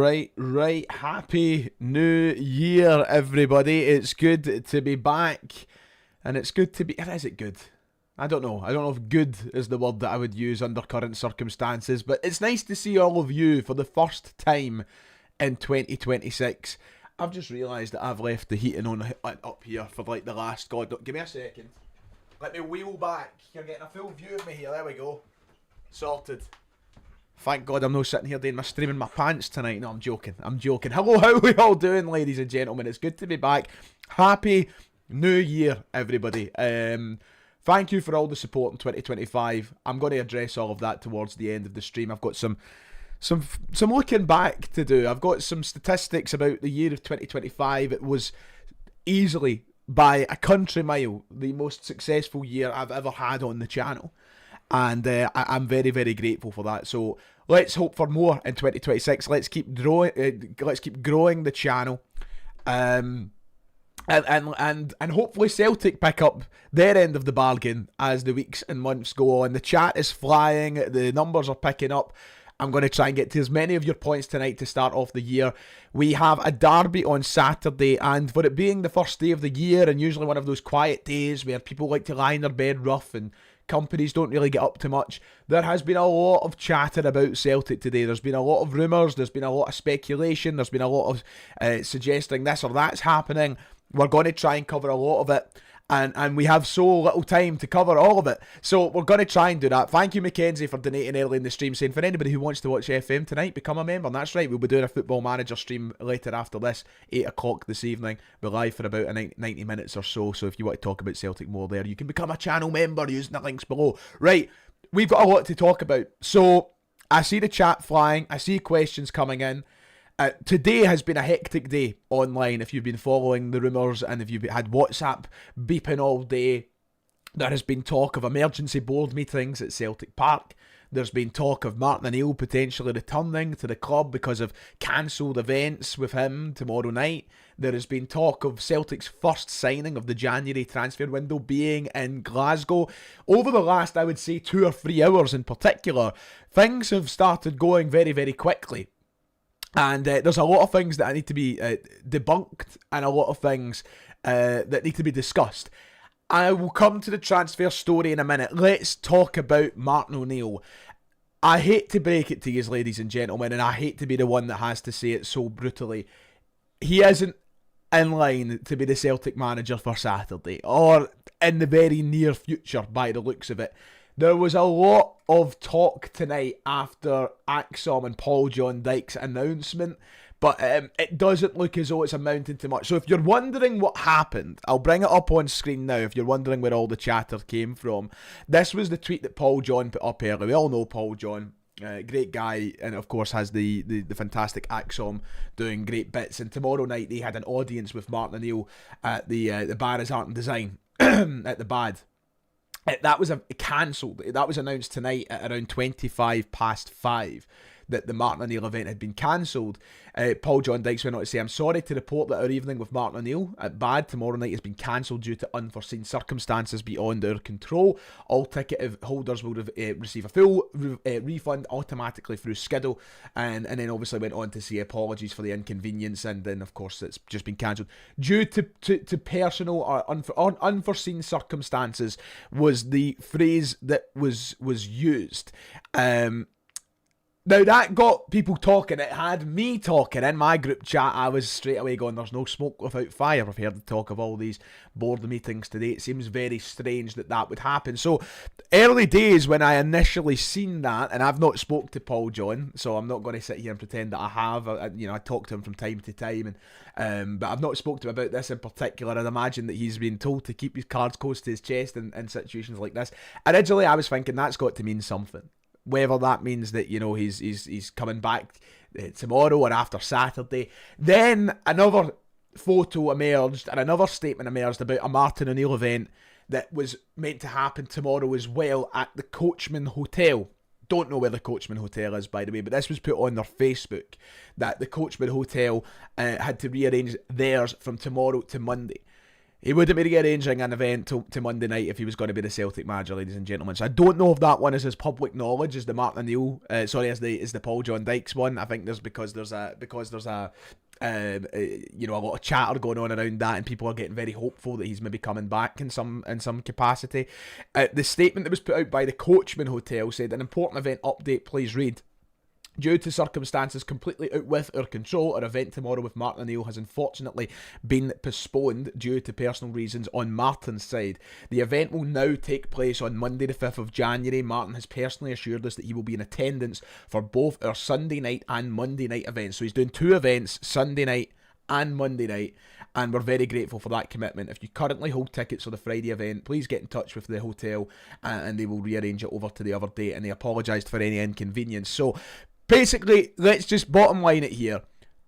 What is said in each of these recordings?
Right. Happy New Year, everybody. It's good to be back. And it's good to be... Is it good? I don't know. I don't know if good is the word that I would use under current circumstances. But it's nice to see all of you for the first time in 2026. I've just realised that I've left the heating on up here for like the last... God, give me a second. Let me wheel back. You're getting a full view of me here. There we go. Sorted. Thank God I'm not sitting here doing my stream in my pants tonight. No, I'm joking. Hello, how are we all doing, ladies and gentlemen? It's good to be back. Happy New Year, everybody. Thank you for all the support in 2025. I'm going to address all of that towards the end of the stream. I've got some looking back to do. I've got some statistics about the year of 2025. It was easily, by a country mile, the most successful year I've ever had on the channel. And I'm very, very grateful for that. So let's hope for more in 2026. Let's keep growing the channel, and hopefully Celtic pick up their end of the bargain as the weeks and months go on. The chat is flying. The numbers are picking up. I'm going to try and get to as many of your points tonight to start off the year. We have a derby on Saturday, and for it being the first day of the year and usually one of those quiet days where people like to lie in their bed rough and companies don't really get up to much, there has been a lot of chatter about Celtic today. There's been a lot of rumours, there's been a lot of speculation, there's been a lot of suggesting this or that's happening. We're going to try and cover a lot of it, and we have so little time to cover all of it, so we're going to try and do that. Thank you, Mackenzie, for donating early in the stream, saying for anybody who wants to watch FM tonight, become a member. And that's right, we'll be doing a Football Manager stream later after this, 8 o'clock this evening. We're live for about 90 minutes or so, so if you want to talk about Celtic more there, you can become a channel member using the links below. Right, we've got a lot to talk about, so I see the chat flying, I see questions coming in. Today has been a hectic day online. If you've been following the rumours and if you've had WhatsApp beeping all day, there has been talk of emergency board meetings at Celtic Park. There's been talk of Martin O'Neill potentially returning to the club because of cancelled events with him tomorrow night. There has been talk of Celtic's first signing of the January transfer window being in Glasgow. Over the last, I would say, 2 or 3 hours in particular, things have started going very, very quickly. And there's a lot of things that need to be debunked and a lot of things that need to be discussed. I will come to the transfer story in a minute. Let's talk about Martin O'Neill. I hate to break it to you, ladies and gentlemen, and I hate to be the one that has to say it so brutally. He isn't in line to be the Celtic manager for Saturday, or in the very near future by the looks of it. There was a lot of talk tonight after Axom and Paul John Dyke's announcement, but it doesn't look as though it's amounting to much. So if you're wondering what happened, I'll bring it up on screen now if you're wondering where all the chatter came from. This was the tweet that Paul John put up earlier. We all know Paul John, great guy, and of course has the fantastic Axom doing great bits. And tomorrow night they had an audience with Martin O'Neill at the Bar is Art and Design at the BAD. That was cancelled. That was announced tonight at around 5:25 that the Martin O'Neill event had been cancelled. Paul John Dykes went on to say, "I'm sorry to report that our evening with Martin O'Neill at BAD tomorrow night has been cancelled due to unforeseen circumstances beyond our control. All ticket holders will receive a full refund automatically through Skiddle," and then obviously went on to say apologies for the inconvenience, and then of course it's just been cancelled due to personal or unforeseen circumstances was the phrase that was used. Now that got people talking. It had me talking in my group chat. I was straight away going, there's no smoke without fire. I've heard the talk of all these board meetings today. It seems very strange that would happen. So early days when I initially seen that, and I've not spoke to Paul John, so I'm not going to sit here and pretend that I have. I talk to him from time to time, and but I've not spoke to him about this in particular. I'd imagine that he's been told to keep his cards close to his chest in situations like this. Originally I was thinking that's got to mean something. Whether that means that, he's coming back tomorrow or after Saturday. Then another photo emerged and another statement emerged about a Martin O'Neill event that was meant to happen tomorrow as well at the Coachman Hotel. Don't know where the Coachman Hotel is, by the way, but this was put on their Facebook that the Coachman Hotel had to rearrange theirs from tomorrow to Monday. He wouldn't be rearranging an event to Monday night if he was going to be the Celtic manager, ladies and gentlemen. So I don't know if that one is as public knowledge as the Martin O'Neill, as the Paul John Dykes one. I think there's a lot of chatter going on around that, and people are getting very hopeful that he's maybe coming back in some capacity. The statement that was put out by the Coachman Hotel said, "An important event update, please read. Due to circumstances completely out with our control, our event tomorrow with Martin O'Neill has unfortunately been postponed due to personal reasons on Martin's side. The event will now take place on Monday the 5th of January. Martin has personally assured us that he will be in attendance for both our Sunday night and Monday night events." So he's doing 2 events, Sunday night and Monday night, and we're very grateful for that commitment. If you currently hold tickets for the Friday event, please get in touch with the hotel and they will rearrange it over to the other date, and they apologised for any inconvenience. So basically, let's just bottom line it here.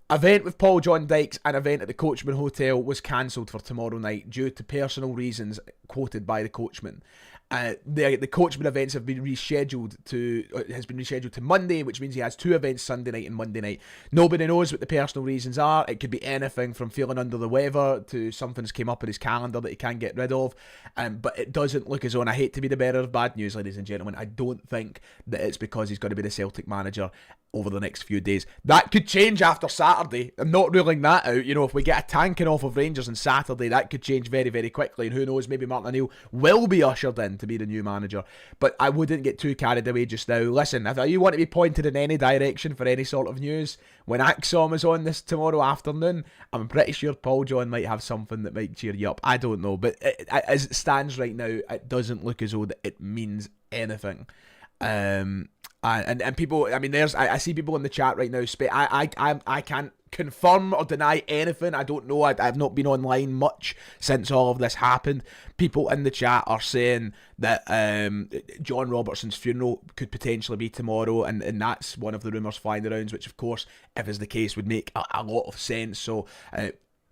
Event with Paul John Dykes and event at the Coachman Hotel was cancelled for tomorrow night due to personal reasons quoted by the Coachman. The Coachman events have been rescheduled to Monday, which means he has 2 events, Sunday night and Monday night. Nobody knows what the personal reasons are. It could be anything from feeling under the weather to something's came up in his calendar that he can't get rid of. But it doesn't look as though, and I hate to be the bearer of bad news, ladies and gentlemen, I don't think that it's because he's going to be the Celtic manager over the next few days. That could change after Saturday. I'm not ruling that out. You know, if we get a tanking off of Rangers on Saturday, that could change very, very quickly. And who knows, maybe Martin O'Neill will be ushered in to be the new manager. But I wouldn't get too carried away just now. Listen, if you want to be pointed in any direction for any sort of news, when Axom is on this tomorrow afternoon, I'm pretty sure Paul John might have something that might cheer you up. I don't know. But as it stands right now, it doesn't look as though that it means anything. And people, I mean, I see people in the chat right now. I can't confirm or deny anything. I don't know. I've not been online much since all of this happened. People in the chat are saying that John Robertson's funeral could potentially be tomorrow, and that's one of the rumours flying around, which of course, if is the case, would make a lot of sense. So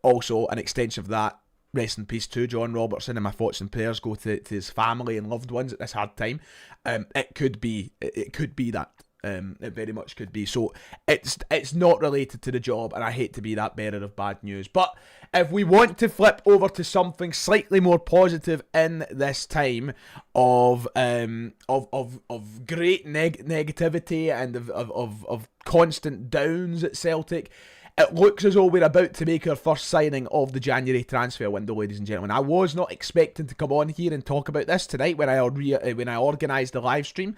also an extension of that, rest in peace to John Robertson, and my thoughts and prayers go to his family and loved ones at this hard time. It could be that. It very much could be. So it's not related to the job, and I hate to be that bearer of bad news. But if we want to flip over to something slightly more positive in this time of great negativity and of constant downs at Celtic, it looks as though we're about to make our first signing of the January transfer window, ladies and gentlemen. I was not expecting to come on here and talk about this tonight when I organised the live stream,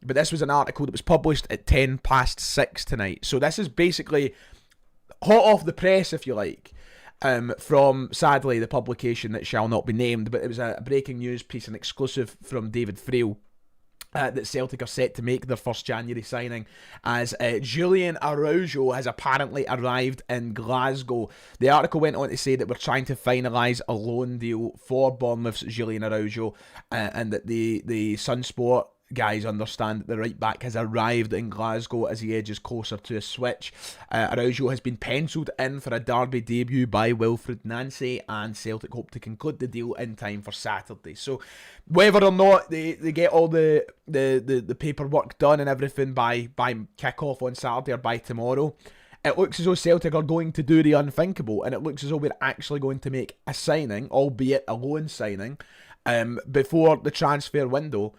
but this was an article that was published at 6:10 tonight. So this is basically hot off the press, if you like, from, sadly, the publication that shall not be named, but it was a breaking news piece, an exclusive from David Frail, that Celtic are set to make their first January signing, as Julian Araujo has apparently arrived in Glasgow. The article went on to say that we're trying to finalise a loan deal for Bournemouth's Julian Araujo, and that the Sunsport guys understand that the right back has arrived in Glasgow as he edges closer to a switch. Araujo has been penciled in for a derby debut by Wilfred Nancy, and Celtic hope to conclude the deal in time for Saturday. So whether or not they get all the paperwork done and everything by kick-off on Saturday or by tomorrow, it looks as though Celtic are going to do the unthinkable, and it looks as though we're actually going to make a signing, albeit a loan signing, before the transfer window,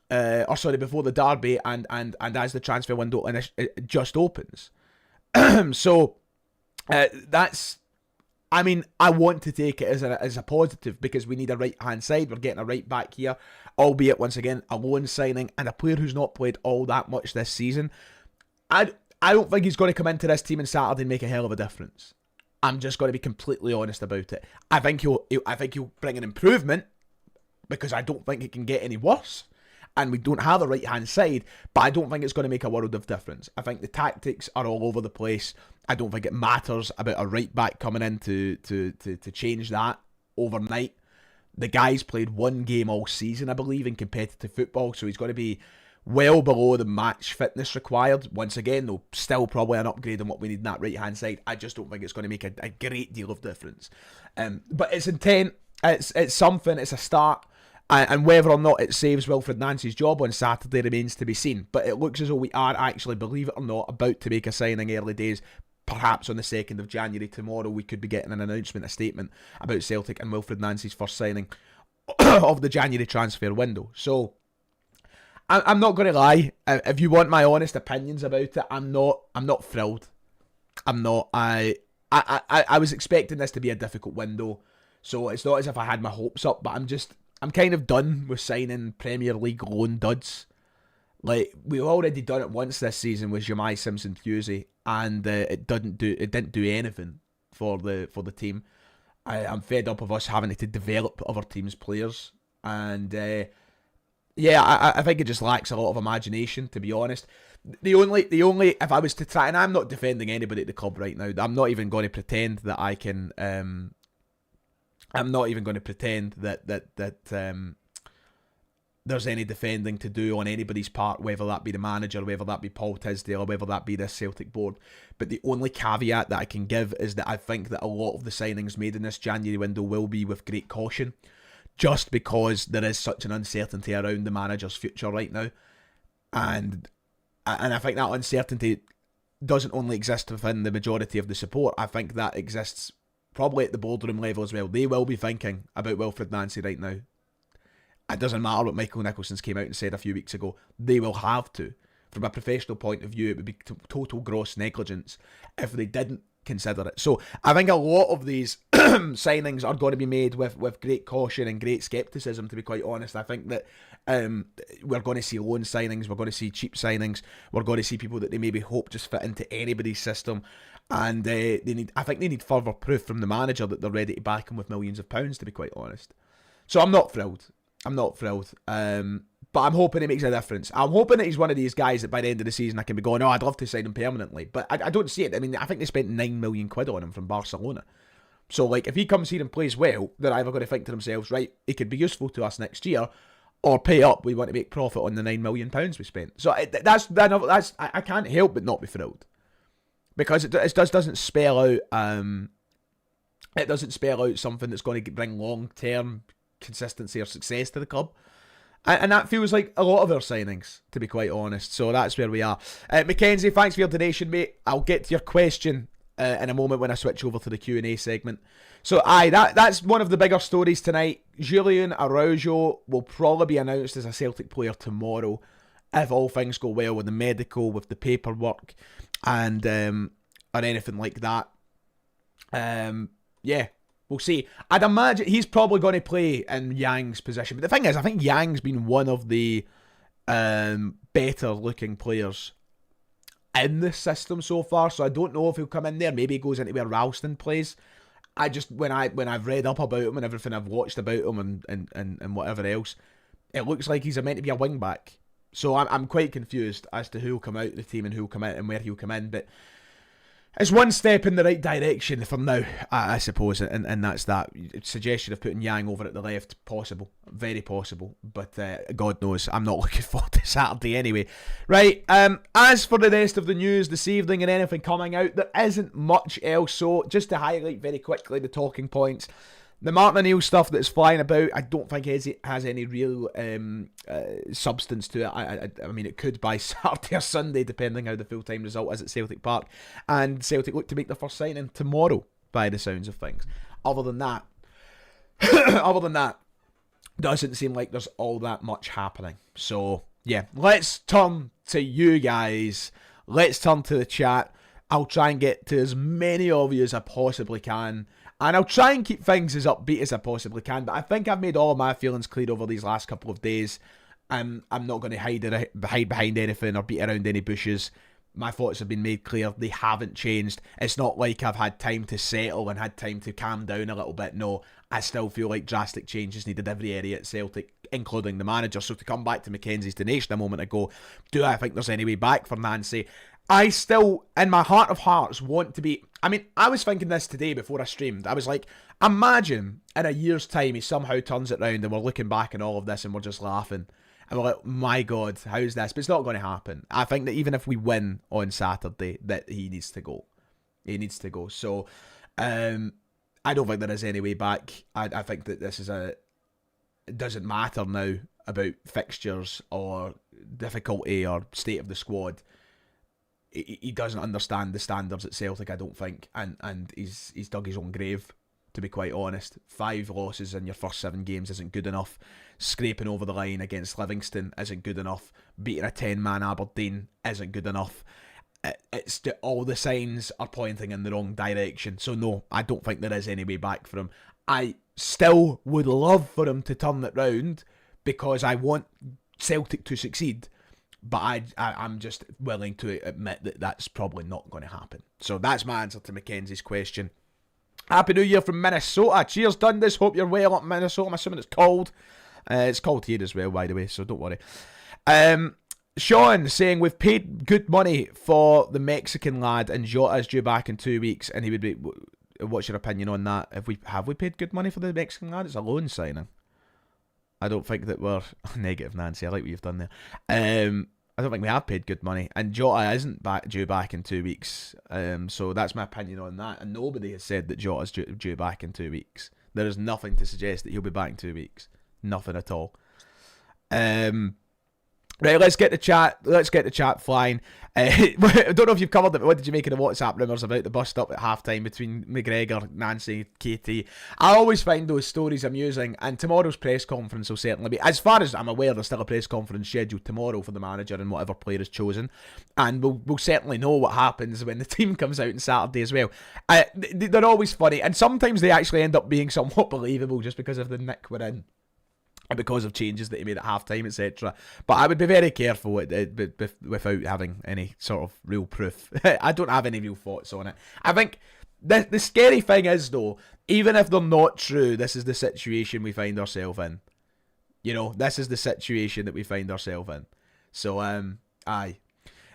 before the derby, and as the transfer window just opens. So that's, I mean, I want to take it as a positive, because we need a right-hand side. We're getting a right back here, albeit, once again, a loan signing and a player who's not played all that much this season. I don't think he's going to come into this team on Saturday and make a hell of a difference. I'm just going to be completely honest about it. I think he'll bring an improvement, because I don't think it can get any worse. And we don't have a right-hand side, but I don't think it's going to make a world of difference. I think the tactics are all over the place. I don't think it matters about a right-back coming in to change that overnight. The guy's played one game all season, I believe, in competitive football, so he's going to be well below the match fitness required. Once again, though, still probably an upgrade on what we need in that right-hand side. I just don't think it's going to make a great deal of difference. But it's intent, it's something, it's a start. And whether or not it saves Wilfred Nancy's job on Saturday remains to be seen. But it looks as though we are actually, believe it or not, about to make a signing early days, perhaps on the 2nd of January, tomorrow, we could be getting an announcement, a statement about Celtic and Wilfred Nancy's first signing of the January transfer window. So I'm not going to lie. If you want my honest opinions about it, I'm not thrilled. I'm not. I was expecting this to be a difficult window, so it's not as if I had my hopes up. But I'm kind of done with signing Premier League loan duds. Like, we've already done it once this season with Jemai Simpson-Fusey, and it didn't do anything for the team. I'm fed up of us having to develop other teams' players, and I think it just lacks a lot of imagination, to be honest. The only if I was to try, and I'm not defending anybody at the club right now, I'm not even going to pretend that I can. I'm not even going to pretend that there's any defending to do on anybody's part, whether that be the manager, whether that be Paul Tisdale, or whether that be this Celtic board. But the only caveat that I can give is that I think that a lot of the signings made in this January window will be with great caution, just because there is such an uncertainty around the manager's future right now. And I think that uncertainty doesn't only exist within the majority of the support. I think that exists probably at the boardroom level as well. They will be thinking about Wilfred Nancy right now. It doesn't matter what Michael Nicholson's came out and said a few weeks ago. They will have to. From a professional point of view, it would be total gross negligence if they didn't consider it. So I think a lot of these signings are going to be made with great caution and great scepticism, to be quite honest. I think that we're going to see loan signings, we're going to see cheap signings, we're going to see people that they maybe hope just fit into anybody's system, and I think they need further proof from the manager that they're ready to back him with millions of pounds, to be quite honest. So I'm not thrilled. But I'm hoping he makes a difference. I'm hoping that he's one of these guys that by the end of the season I can be going, oh, I'd love to sign him permanently. But I don't see it. I mean, I think they spent £9 million on him from Barcelona. So, like, if he comes here and plays well, they're either going to think to themselves, right, he could be useful to us next year, or pay up. We want to make profit on the £9 million we spent. So that's I can't help but not be thrilled, because it just doesn't spell out. It doesn't spell out something that's going to bring long-term consistency or success to the club. And that feels like a lot of our signings, to be quite honest. So that's where we are. Mackenzie, thanks for your donation, mate. I'll get to your question in a moment when I switch over to the Q&A segment. So that's one of the bigger stories tonight. Julian Araujo will probably be announced as a Celtic player tomorrow, if all things go well with the medical, with the paperwork, and or anything like that. Yeah. We'll see. I'd imagine he's probably going to play in Yang's position. But the thing is, I think Yang's been one of the better looking players in this system so far. So I don't know if he'll come in there. Maybe he goes into where Ralston plays. I just, when I've read up about him and everything I've watched about him and whatever else, it looks like he's meant to be a wing back. So I'm quite confused as to who'll come out of the team and who'll come out and where he'll come in. But it's one step in the right direction for now, I suppose, and that's that. Suggestion of putting Yang over at the left, possible, very possible, but God knows, I'm not looking forward to Saturday anyway. Right, as for the rest of the news this evening and anything coming out, there isn't much else, so just to highlight very quickly the talking points. The Martin O'Neill stuff that's flying about, I don't think it has any real substance to it. I mean, it could by Saturday or Sunday, depending how the full-time result is at Celtic Park. And Celtic look to make their first signing tomorrow, by the sounds of things. Other than that, doesn't seem like there's all that much happening. So, yeah, let's turn to you guys. Let's turn to the chat. I'll try and get to as many of you as I possibly can. And I'll try and keep things as upbeat as I possibly can. But I think I've made all of my feelings clear over these last couple of days. I'm not going to hide behind anything or beat around any bushes. My thoughts have been made clear. They haven't changed. It's not like I've had time to settle and had time to calm down a little bit. No, I still feel like drastic changes needed every area at Celtic, including the manager. So to come back to Mackenzie's donation a moment ago, do I think there's any way back for Nancy? I still, in my heart of hearts, want to be... I mean, I was thinking this today before I streamed. I was like, imagine in a year's time he somehow turns it round and we're looking back on all of this and we're just laughing. And we're like, my God, how's this? But it's not going to happen. I think that even if we win on Saturday, that he needs to go. He needs to go. So, I don't think there is any way back. I think that this is it doesn't matter now about fixtures or difficulty or state of the squad. he doesn't understand the standards at Celtic, I don't think, and he's dug his own grave, to be quite honest. 5 losses in your first 7 games isn't good enough. Scraping over the line against Livingston isn't good enough. Beating a 10-man Aberdeen isn't good enough. All the signs are pointing in the wrong direction. So no, I don't think there is any way back for him. I still would love for him to turn it round because I want Celtic to succeed. But I'm just willing to admit that that's probably not going to happen. So that's my answer to Mackenzie's question. Happy New Year from Minnesota. Cheers, Dundas. Hope you're well up in Minnesota. I'm assuming it's cold. It's cold here as well, by the way, so don't worry. Sean saying we've paid good money for the Mexican lad and Jota is due back in 2 weeks and he would be... What's your opinion on that? Have we paid good money for the Mexican lad? It's a loan signing. I don't think that we're... Negative, Nancy. I like what you've done there. I don't think we have paid good money. And Jota isn't due back in 2 weeks. So that's my opinion on that. And nobody has said that Jota's due back in 2 weeks. There is nothing to suggest that he'll be back in 2 weeks. Nothing at all. Right, let's get the chat flying. I don't know if you've covered it, but what did you make of the WhatsApp rumours about the bust up at halftime between McGregor, Nancy, KT? I always find those stories amusing, and tomorrow's press conference will certainly be, as far as I'm aware, there's still a press conference scheduled tomorrow for the manager and whatever player is chosen, and we'll certainly know what happens when the team comes out on Saturday as well. They're always funny, and sometimes they actually end up being somewhat believable just because of the nick we're in. Because of changes that he made at halftime, etc. But I would be very careful without having any sort of real proof. I don't have any real thoughts on it. I think the scary thing is, though, even if they're not true, this is the situation we find ourselves in. You know, this is the situation that we find ourselves in. So, aye.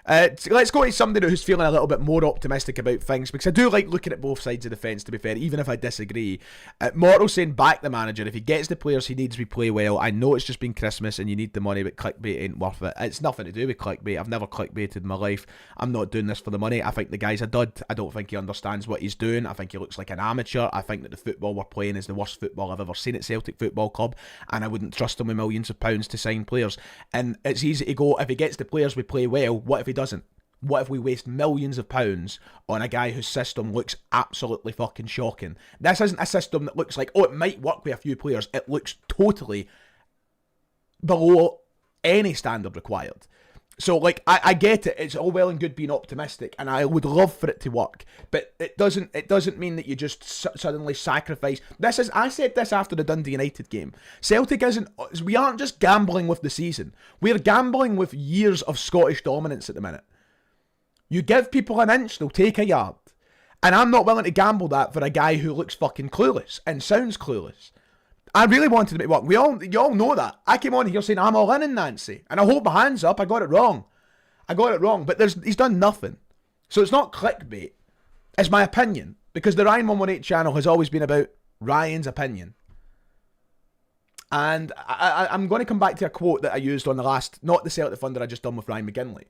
Let's go to somebody who's feeling a little bit more optimistic about things, because I do like looking at both sides of the fence, to be fair, even if I disagree. Mortal saying back the manager. If he gets the players he needs, we play well. I know it's just been Christmas and you need the money, but clickbait ain't worth it. It's nothing to do with clickbait. I've never clickbaited in my life. I'm not doing this for the money. I think the guy's a dud. I don't think he understands what he's doing. I think he looks like an amateur. I think that the football we're playing is the worst football I've ever seen at Celtic Football Club, and I wouldn't trust him with millions of pounds to sign players. And it's easy to go, if he gets the players we play well, what if he doesn't? What if we waste millions of pounds on a guy whose system looks absolutely fucking shocking? This isn't a system that looks like, oh, it might work with a few players. It looks totally below any standard required. So, like, I get it. It's all well and good being optimistic, and I would love for it to work. But it doesn't mean that you just suddenly sacrifice. I said this after the Dundee United game. Celtic we aren't just gambling with the season. We're gambling with years of Scottish dominance at the minute. You give people an inch, they'll take a yard. And I'm not willing to gamble that for a guy who looks fucking clueless and sounds clueless. I really wanted to make it work. You all know that. I came on here saying I'm all in Nancy. And I hold my hands up, I got it wrong. But he's done nothing. So it's not clickbait. It's my opinion. Because the Ryan 118 channel has always been about Ryan's opinion. And I'm going to come back to a quote that I used on the last, not the Celtic Thunder I just done with Ryan McGinley,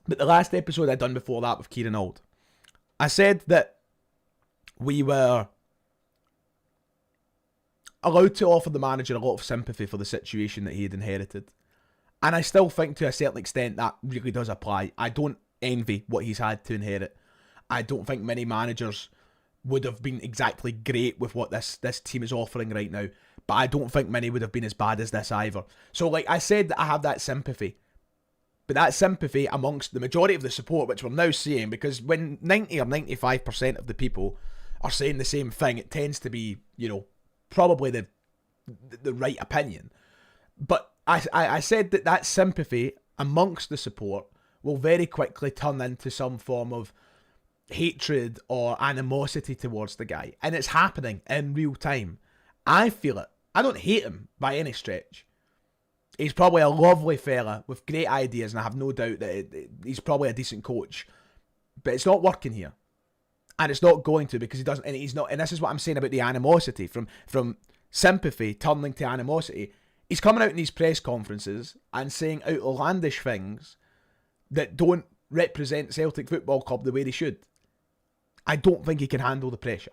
but the last episode I'd done before that with Kieran Auld. I said that we were allowed to offer the manager a lot of sympathy for the situation that he had inherited. And I still think to a certain extent that really does apply. I don't envy what he's had to inherit. I don't think many managers would have been exactly great with what this team is offering right now. But I don't think many would have been as bad as this either. So, like I said, that I have that sympathy. But that sympathy amongst the majority of the support, which we're now seeing, because when 90 or 95% of the people are saying the same thing, it tends to be, probably the right opinion. But I said that sympathy amongst the support will very quickly turn into some form of hatred or animosity towards the guy. And it's happening in real time. I feel it. I don't hate him by any stretch. He's probably a lovely fella with great ideas, and I have no doubt that he's probably a decent coach. But it's not working here. And it's not going to, because he doesn't, and he's not, and this is what I'm saying about the animosity, from sympathy turning to animosity. He's coming out in these press conferences and saying outlandish things that don't represent Celtic Football Club the way they should. I don't think he can handle the pressure.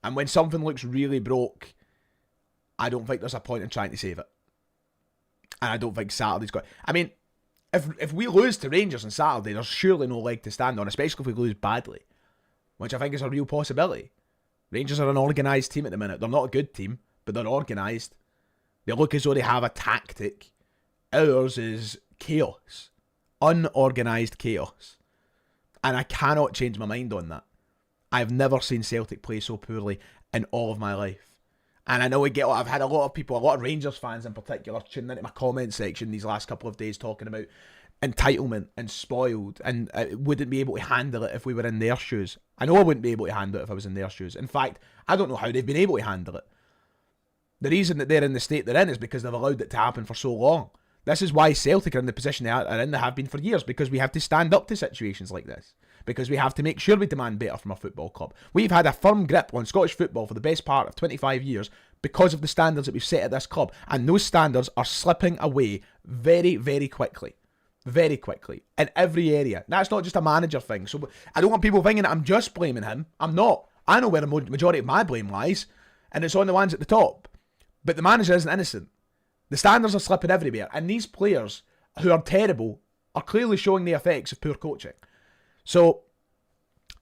And when something looks really broke, I don't think there's a point in trying to save it. And I don't think Saturday's got... I mean, If we lose to Rangers on Saturday, there's surely no leg to stand on, especially if we lose badly, which I think is a real possibility. Rangers are an organised team at the minute. They're not a good team, but they're organised. They look as though they have a tactic. Ours is chaos. Unorganised chaos. And I cannot change my mind on that. I've never seen Celtic play so poorly in all of my life. And I know I've had a lot of people, a lot of Rangers fans in particular, tuning into my comment section these last couple of days talking about entitlement and spoiled and wouldn't be able to handle it if we were in their shoes. I know I wouldn't be able to handle it if I was in their shoes. In fact, I don't know how they've been able to handle it. The reason that they're in the state they're in is because they've allowed it to happen for so long. This is why Celtic are in the position they are in, they have been for years, because we have to stand up to situations like this. Because we have to make sure we demand better from our football club. We've had a firm grip on Scottish football for the best part of 25 years because of the standards that we've set at this club. And those standards are slipping away very, very quickly. Very quickly. In every area. That's not just a manager thing. So I don't want people thinking that I'm just blaming him. I'm not. I know where the majority of my blame lies. And it's on the ones at the top. But the manager isn't innocent. The standards are slipping everywhere. And these players, who are terrible, are clearly showing the effects of poor coaching. So,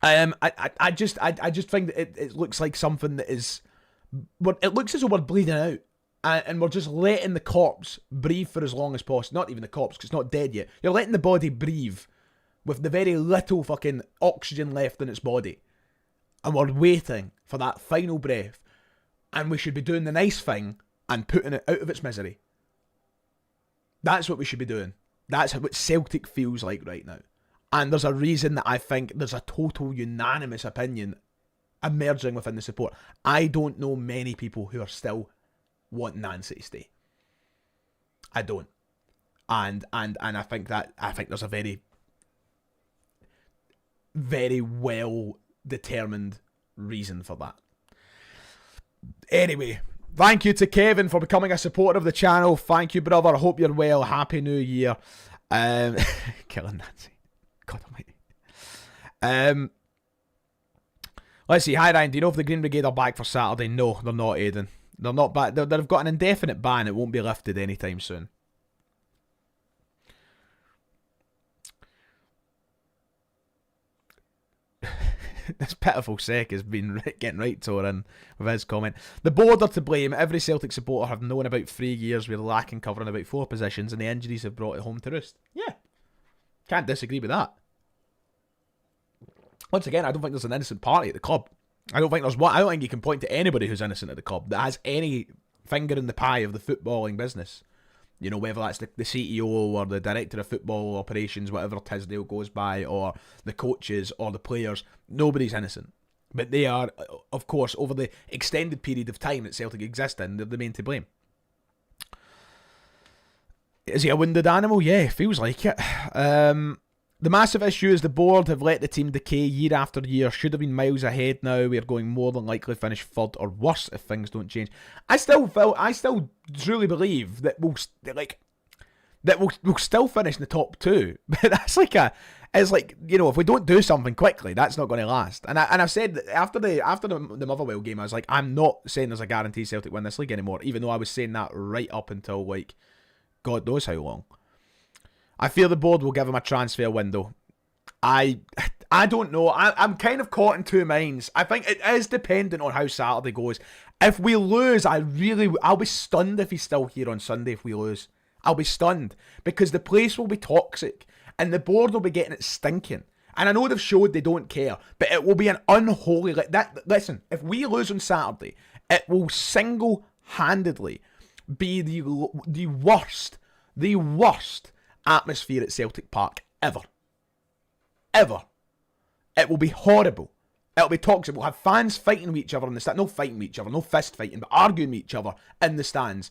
I just think that it looks like something that is, it looks as though we're bleeding out, and we're just letting the corpse breathe for as long as possible. Not even the corpse, because it's not dead yet. You're letting the body breathe with the very little fucking oxygen left in its body, and we're waiting for that final breath, and we should be doing the nice thing and putting it out of its misery. That's what we should be doing. That's what Celtic feels like right now. And there's a reason that I think there's a total unanimous opinion emerging within the support. I don't know many people who are still wanting Nancy to stay. I don't. And I think there's a very, very well determined reason for that. Anyway, thank you to Kevin for becoming a supporter of the channel. Thank you, brother. I hope you're well. Happy New Year. Killing Nancy. God almighty. Let's see. Hi, Ryan. Do you know if the Green Brigade are back for Saturday? No, they're not, Aidan. They're not back. They've got an indefinite ban. It won't be lifted anytime soon. This pitiful sec has been getting right to her in with his comment. The board are to blame. Every Celtic supporter have known about 3 years we're lacking covering about 4 positions, and the injuries have brought it home to roost. Yeah. Can't disagree with that. Once again, I don't think there's an innocent party at the club. I don't think you can point to anybody who's innocent at the club that has any finger in the pie of the footballing business. You know, whether that's the CEO or the director of football operations, whatever Tisdale goes by, or the coaches or the players. Nobody's innocent. But they are, of course, over the extended period of time that Celtic exist in, they're the main to blame. Is he a wounded animal? Yeah, feels like it. The massive issue is the board have let the team decay year after year. Should have been miles ahead now. We are going more than likely to finish third or worse if things don't change. I still truly believe that we'll still finish in the top 2. But that's it's like, you know, if we don't do something quickly, that's not going to last. And I've said that after the Motherwell game, I was like, I'm not saying there's a guarantee Celtic win this league anymore, even though I was saying that right up until like God knows how long. I fear the board will give him a transfer window. I don't know. I'm kind of caught in two minds. I think it is dependent on how Saturday goes. If we lose, I'll be stunned if he's still here on Sunday if we lose. I'll be stunned because the place will be toxic and the board will be getting it stinking. And I know they've showed they don't care, but it will be an unholy... Listen, if we lose on Saturday, it will single-handedly be the worst atmosphere at Celtic Park ever. It will be horrible. It'll be toxic. We'll have fans fighting with each other in the stands. No fighting with each other, no fist fighting, but arguing with each other in the stands.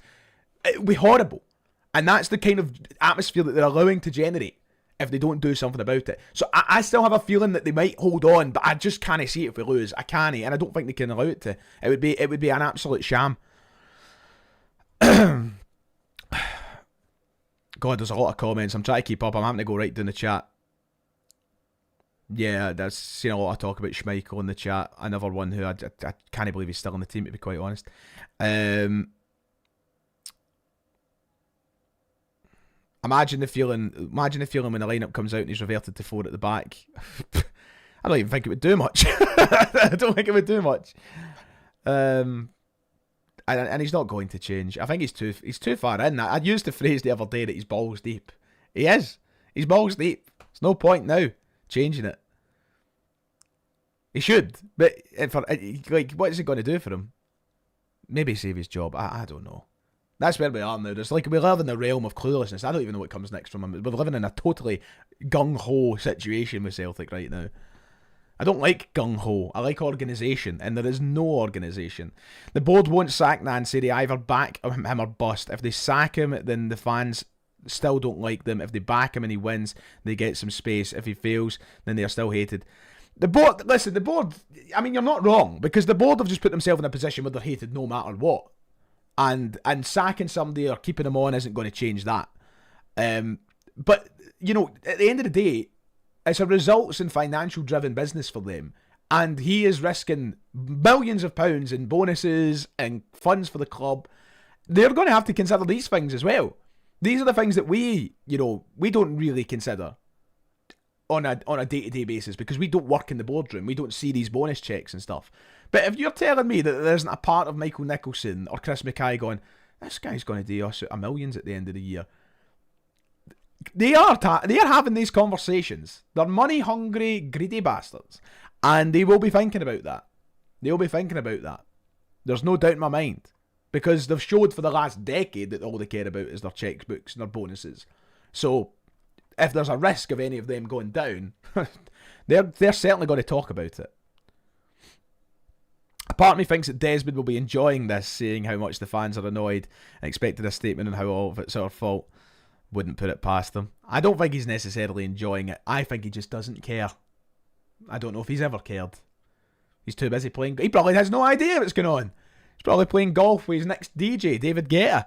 It'll be horrible. And that's the kind of atmosphere that they're allowing to generate if they don't do something about it. So I still have a feeling that they might hold on, but I just can't see it if we lose. I can't, and I don't think they can allow it to. It would be an absolute sham. God, there's a lot of comments. I'm trying to keep up. I'm having to go right down the chat. Yeah, I've seen a lot of talk about Schmeichel in the chat. Another one who I can't believe he's still on the team, to be quite honest. Imagine the feeling when the lineup comes out and he's reverted to 4 at the back. I don't even think it would do much. I don't think it would do much. And he's not going to change. I think he's too far in. I used the phrase the other day that he's balls deep. He is. He's balls deep. There's no point now changing it. He should, but what is it going to do for him? Maybe save his job. I don't know. That's where we are now. We live in the realm of cluelessness. I don't even know what comes next from him. We're living in a totally gung-ho situation with Celtic right now. I don't like gung-ho. I like organisation, and there is no organisation. The board won't sack Nancy. They either back him or bust. If they sack him, then the fans still don't like them. If they back him and he wins, they get some space. If he fails, then they are still hated. The board, I mean, you're not wrong, because the board have just put themselves in a position where they're hated no matter what. And sacking somebody or keeping them on isn't going to change that. But, you know, at the end of the day, it's a results and financial driven business for them. And he is risking millions of pounds in bonuses and funds for the club. They're going to have to consider these things as well. These are the things that we don't really consider on a day-to-day basis, because we don't work in the boardroom. We don't see these bonus checks and stuff. But if you're telling me that there isn't a part of Michael Nicholson or Chris Mackay going, this guy's going to do us a millions at the end of the year, they are having these conversations. They're money-hungry, greedy bastards. And they will be thinking about that. There's no doubt in my mind. Because they've showed for the last decade that all they care about is their checkbooks and their bonuses. So if there's a risk of any of them going down, they're certainly going to talk about it. A part of me thinks that Desmond will be enjoying this, seeing how much the fans are annoyed and expected a statement on how all of it's our fault. Wouldn't put it past them. I don't think he's necessarily enjoying it. I think he just doesn't care. I don't know if he's ever cared. He's too busy playing. He probably has no idea what's going on. He's probably playing golf with his next DJ, David Guetta,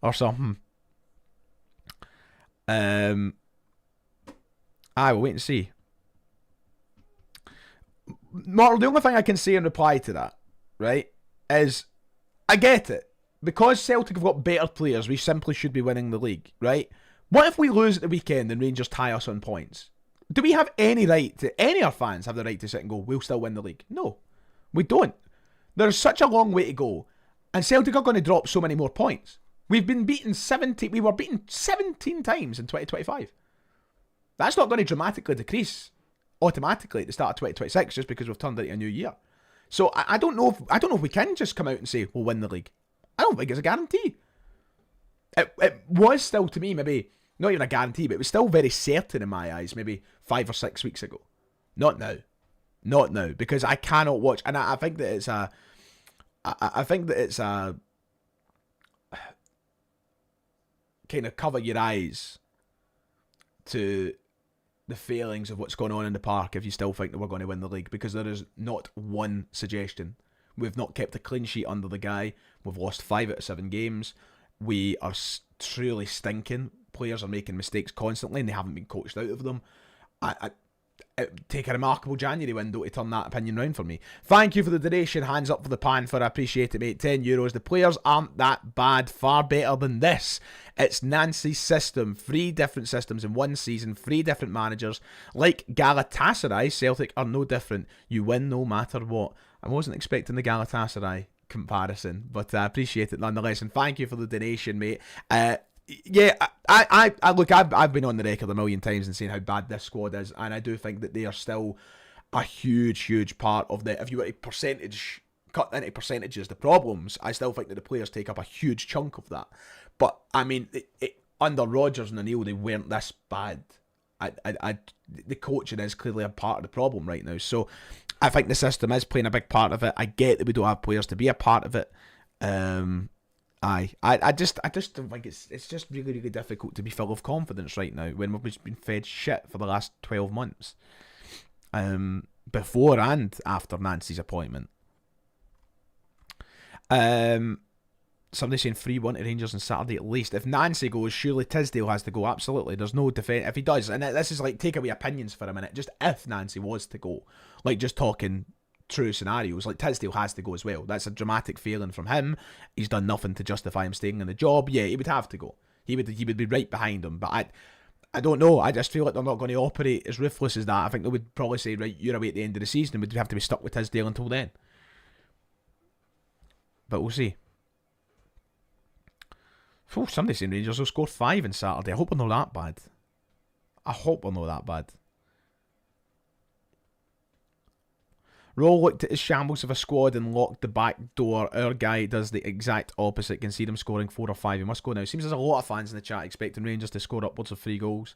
or something. We'll wait and see. Martin, the only thing I can say in reply to that, right, is I get it. Because Celtic have got better players, we simply should be winning the league, right? What if we lose at the weekend and Rangers tie us on points? Do we have any right to, any of our fans have the right to sit and go, we'll still win the league? No, we don't. There's such a long way to go. And Celtic are going to drop so many more points. We were beaten 17 times in 2025. That's not going to dramatically decrease automatically at the start of 2026 just because we've turned into a new year. So I don't know if we can just come out and say we'll win the league. I don't think it's a guarantee. It was still, to me, maybe not even a guarantee, but it was still very certain in my eyes maybe 5 or 6 weeks ago. Not now, because I cannot watch, and I think that it's a kind of cover your eyes to the failings of what's going on in the park if you still think that we're going to win the league, because there is not one suggestion. We've not kept a clean sheet under the guy. We've lost 5 out of 7 games. We are truly stinking. Players are making mistakes constantly and they haven't been coached out of them. It would take a remarkable January window to turn that opinion round for me. Thank you for the donation. Hands up for the Panther. I appreciate it, mate. €10. The players aren't that bad. Far better than this. It's Nancy's system. 3 different systems in one season. 3 different managers. Like Galatasaray, Celtic are no different. You win no matter what. I wasn't expecting the Galatasaray comparison, but I appreciate it nonetheless. And thank you for the donation, mate. Yeah, look, I've been on the record a million times and saying how bad this squad is, and I do think that they are still a huge part of the, if you were to cut into percentages the problems, I still think that the players take up a huge chunk of that. But I mean, under Rodgers and O'Neill, they weren't this bad. The coaching is clearly a part of the problem right now. So I think the system is playing a big part of it. I get that we don't have players to be a part of it. I just don't think it's just really difficult to be full of confidence right now when we've been fed shit for the last 12 months. Before and after Nancy's appointment. Somebody saying 3-1 to Rangers on Saturday at least. If Nancy goes, surely Tisdale has to go. Absolutely. There's no defence. If he does, and this is like, take away opinions for a minute, just if Nancy was to go, like just talking true scenarios, like Tisdale has to go as well. That's a dramatic failing from him. He's done nothing to justify him staying in the job. Yeah, he would have to go. He would be right behind him. But I don't know. I just feel like they're not going to operate as ruthless as that. I think they would probably say, right, you're away at the end of the season, and we'd have to be stuck with his deal until then. But we'll see. Oh, somebody's saying Rangers will score 5 on Saturday. I hope we're not that bad. Rowe looked at his shambles of a squad and locked the back door. Our guy does the exact opposite. Can see them scoring 4 or 5. He must go now. Seems there's a lot of fans in the chat expecting Rangers to score upwards of 3 goals.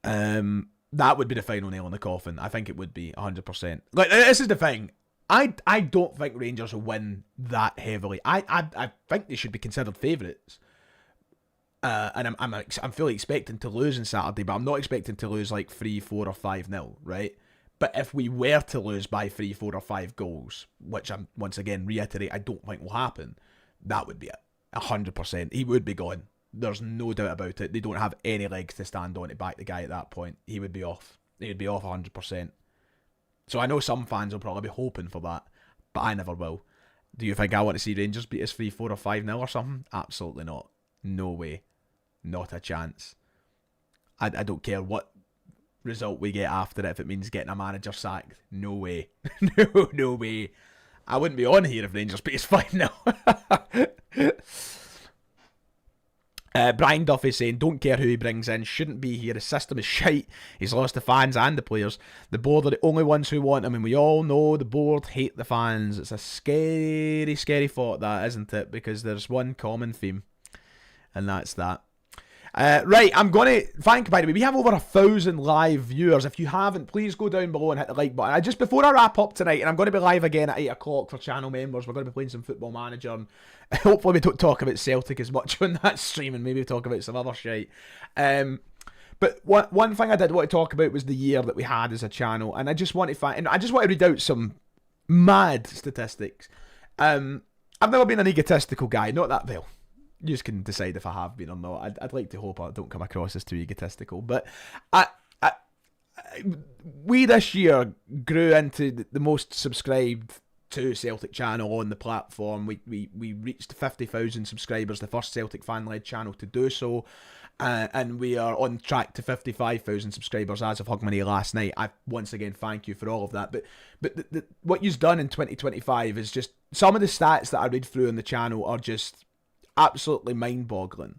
That would be the final nail in the coffin. I think it would be 100%. Like, this is the thing. I don't think Rangers will win that heavily. I think they should be considered favourites. And I'm fully expecting to lose on Saturday, but I'm not expecting to lose like 3, 4 or 5-0, right? But if we were to lose by 3, 4 or 5 goals, which I'm once again reiterate I don't think will happen, that would be 100%. He would be gone. There's no doubt about it. They don't have any legs to stand on to back the guy at that point. He would be off. He would be off 100%. So I know some fans will probably be hoping for that, but I never will. Do you think I want to see Rangers beat us 3, 4 or 5-0 or something? Absolutely not. No way. Not a chance. I don't care what result we get after it if it means getting a manager sacked. No way. No way. I wouldn't be on here if Rangers beat us 5-0. Brian Duffy saying, don't care who he brings in, shouldn't be here, his system is shite, he's lost the fans and the players, the board are the only ones who want him, and we all know the board hate the fans. It's a scary thought, that, isn't it? Because there's one common theme, and that's that. Right, I'm going to thank, by the way, we have over 1,000 live viewers. If you haven't, please go down below and hit the like button. Just before I wrap up tonight, and I'm going to be live again at 8 o'clock for channel members, we're going to be playing some Football Manager, and hopefully we don't talk about Celtic as much on that stream, and maybe talk about some other shite. But one thing I did want to talk about was the year that we had as a channel, and I just want to read out some mad statistics. I've never been an egotistical guy, not that well. You just can decide if I have been or not. I'd like to hope I don't come across as too egotistical, but we this year grew into the most subscribed to Celtic channel on the platform. We reached 50,000 subscribers, the first Celtic fan-led channel to do so, and we are on track to 55,000 subscribers as of Hug Money last night. I once again thank you for all of that. But what you've done in 2025 is just, some of the stats that I read through on the channel are just absolutely mind-boggling,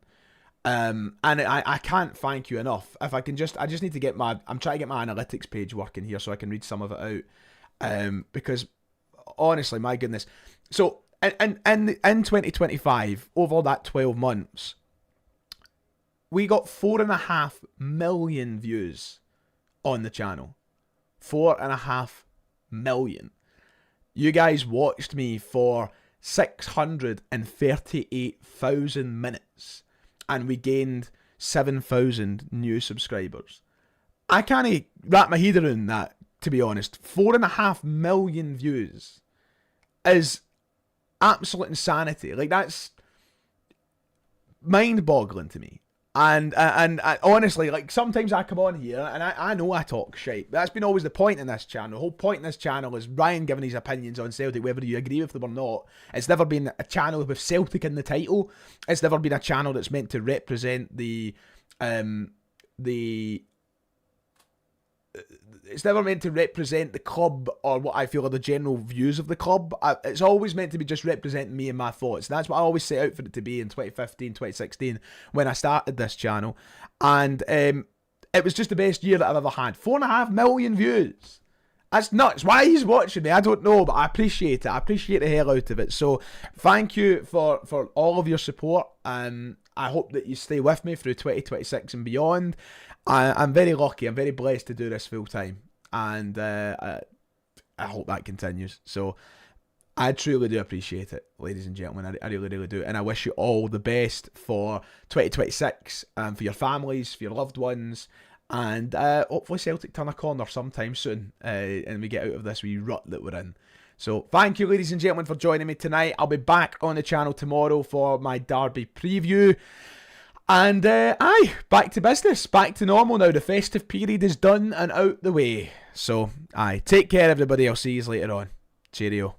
and I can't thank you enough. If I just need to get I'm trying to get my analytics page working here so I can read some of it out, because honestly, my goodness. So in 2025, over that 12 months, we got 4.5 million views on the channel. 4.5 million. You guys watched me for 638,000 minutes, and we gained 7,000 new subscribers. I can't wrap my head around that, to be honest. 4.5 million views is absolute insanity. Like, that's mind-boggling to me. And honestly, like, sometimes I come on here and I know I talk shite. That's been always the point in this channel. The whole point in this channel is Ryan giving his opinions on Celtic, whether you agree with them or not. It's never been a channel with Celtic in the title. It's never been a channel that's meant to represent it's never meant to represent the club or what I feel are the general views of the club. It's always meant to be just representing me and my thoughts. That's what I always set out for it to be in 2015, 2016 when I started this channel. And it was just the best year that I've ever had. 4.5 million views. That's nuts. Why he's watching me, I don't know, but I appreciate it. I appreciate the hell out of it. So thank you for all of your support. I hope that you stay with me through 2026 and beyond. I'm very lucky. I'm very blessed to do this full time, and I hope that continues. So I truly do appreciate it, ladies and gentlemen. I really, really do. And I wish you all the best for 2026, for your families, for your loved ones, and hopefully Celtic turn a corner sometime soon, and we get out of this wee rut that we're in. So thank you, ladies and gentlemen, for joining me tonight. I'll be back on the channel tomorrow for my Derby preview. And back to business, back to normal now. The festive period is done and out the way. So take care, everybody. I'll see you later on. Cheerio.